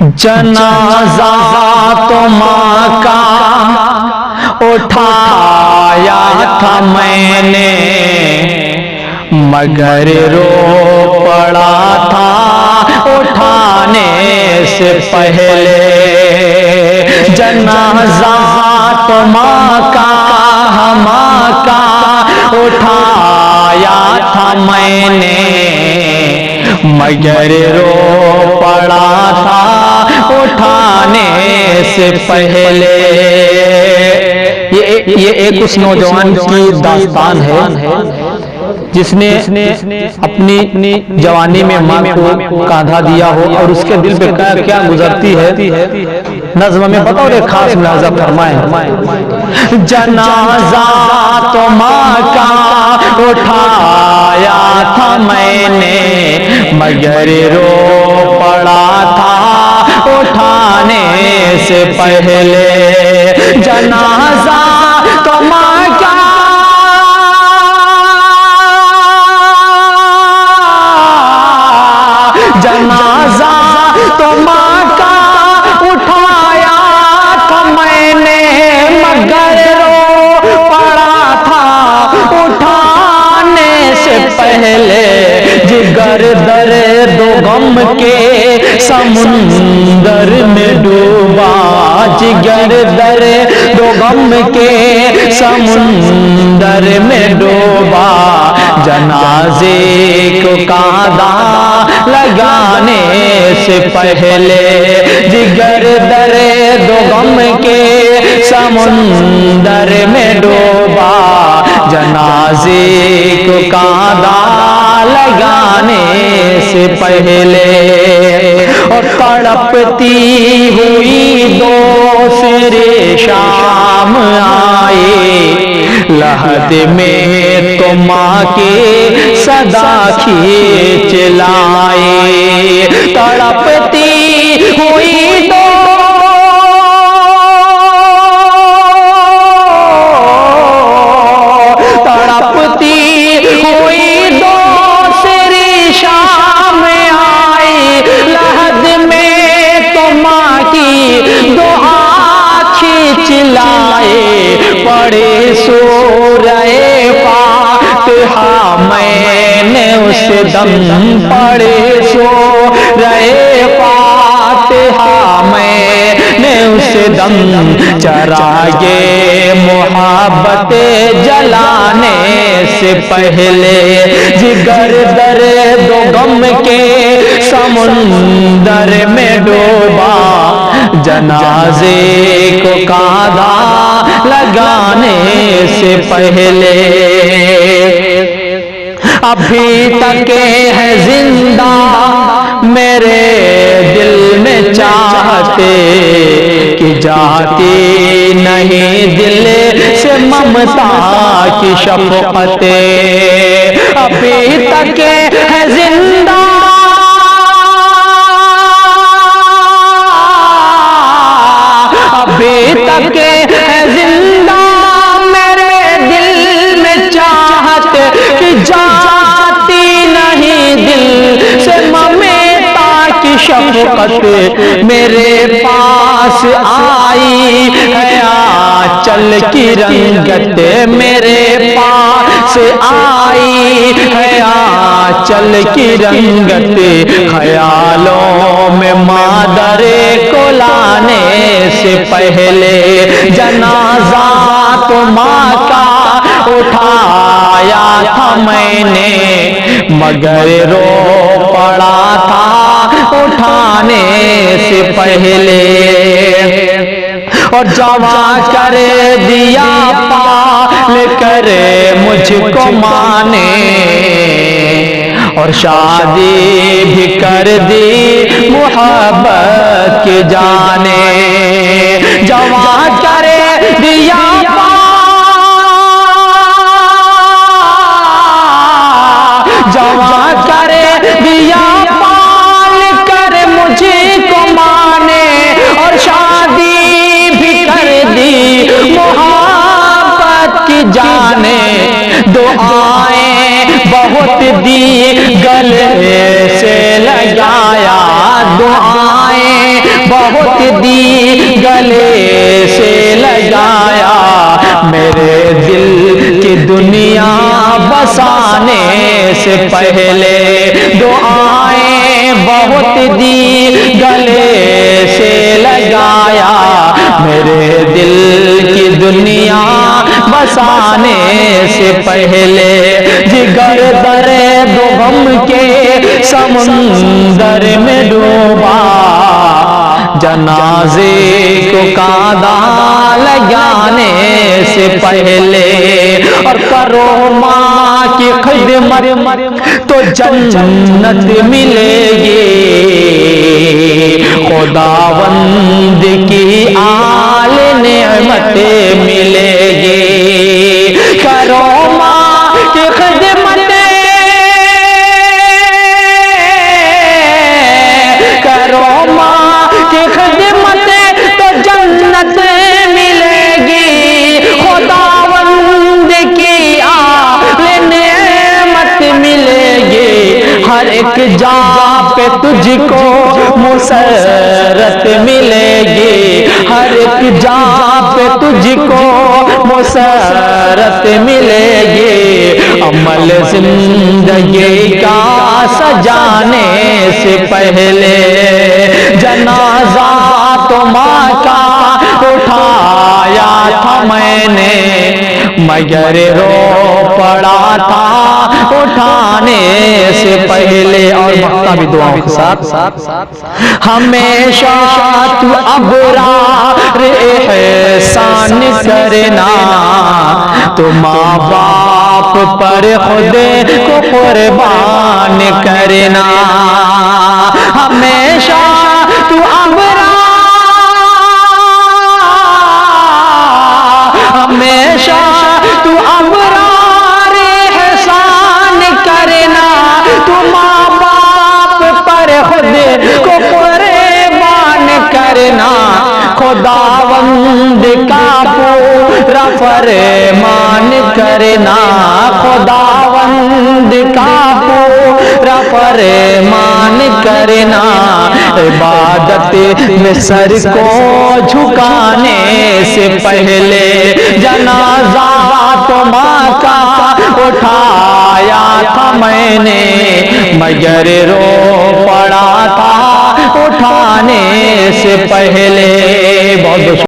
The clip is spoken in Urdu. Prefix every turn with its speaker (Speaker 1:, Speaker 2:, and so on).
Speaker 1: جنازہ تو ماں کا اٹھایا تھا میں نے، مگر رو پڑا تھا اٹھانے سے پہلے۔ جنازہ تو ماں کا اٹھایا تھا میں نے، مگر رو پڑا تھا اٹھانے سے پہلے۔ یہ ایک اس نوجوان کی داستان ہے جس نے اپنی جوانی میں ماں کو کاندھا دیا ہو اور اس کے دل پہ کیا گزرتی ہے، نظم میں بطور خاص ملاحظہ فرمائیں۔ جنازہ تو ماں کا اٹھایا تھا میں نے، مگر رو پڑا تھا اٹھانے سے پہلے۔ جنازہ تو ماں کا جنازہ تو ماں کا اٹھایا تھا میں نے، مگر رو پڑا تھا اٹھانے سے پہلے۔ جگر درد و غم کے سمندر میں ڈوبا، جگر درد و غم کے سمندر میں ڈوبا، جنازے کو کاندھا لگانے سے پہلے۔ جگر درد و غم کے سمندر میں ڈوبا، جنازے کو کاندھا لگانے سے پہلے۔ اور تڑپتی ہوئی دوسرے شام آئے، لحد میں تو ماں کے صدا کھینچ لائے۔ تڑپتی ہوئی دوسری شام آئی، لحد میں تو ماں کی دعا کھینچ لائے۔ پڑھے سورہ فاتحہ میں نے اس دم، پڑھے سورہ فاتحہ میں نے اس دم، چراغے محبت جلانے سے پہلے۔ جگر درد و غم کے سمندر میں ڈوبا، جنازے کو کاندھا لگانے سے پہلے۔ ابھی تک ہے زندہ میرے دل میں چاہتے، کہ جاتی نہیں دل سے ممتا کی شفقتیں۔ ابھی تک ہے زندہ ابھی تک ہے زندہ میرے دل میں چاہت، کہ جاتی نہیں دل سے ممتا کی شفقت۔ میرے پاس آئی ہے آنچل کی رنگت، میرے پاس آئی ہے آنچل کی رنگت، خیالوں میں مادر کو لانے سے پہلے۔ جنازہ تو ماں کا اٹھایا تھا میں نے، مگر رو پڑا تھا اٹھانے سے پہلے۔ اور جوان کر دیا پال کر مجھ کو ماں نے، اور شادی بھی کر دی محبت کی جانے۔ جوان کر دیا جوان کر دیا پال کر مجھے کو ماں نے، اور شادی بھی کر دی محبت کی جانے۔ دعائیں بہت دی گلے سے لگایا، دعائیں بہت دی گلے سے لگایا، میرے دل کی دنیا بسانے سے پہلے دعائیں بہت دی گلے سے لگایا، میرے دل کی دنیا بسانے سے پہلے جگر درد و غم کے سمندر میں ڈوبا، جنازے کو کاندھا لگانے سے پہلے، اور کرو ماں کی خدمت تو جنت ملے گی، خداوند کی آل نعمت ملے گی، کرو ماں کی خدمت، کرو ماں کی خدمت تو جنت ملے گی، خداوند کی آل نعمت ملے گی، ہر ایک جا پہ تجھ کو مسرت ملے گی، ہر ایک جا پہ تجھ کو مسرت ملے گی، عمل زندگی کا سجانے سے پہلے جنازہ تو ماں کا اٹھایا تھا میں نے، مگر رو پڑا تھا اٹھانے سے پہلے، اور مقطع بھی دعاؤں کے ساتھ، ہمیشہ تو ابرار احسان کرنا، تو ماں باپ پر خود کو قربان کرنا، ہمیشہ تو ابرار، ہمیشہ تو ابرار احسان کرنا، تو ماں باپ پر خود کو قربان کرنا، خداوند کا پورا فرمان کرنا، خداوند کا پورا فرمان کرنا، عبادت میں سر کو جھکانے سے پہلے جنازہ تو ماں کا اٹھایا تھا میں نے، مگر رو پڑا تھا اٹھانے سے پہلے۔ بہت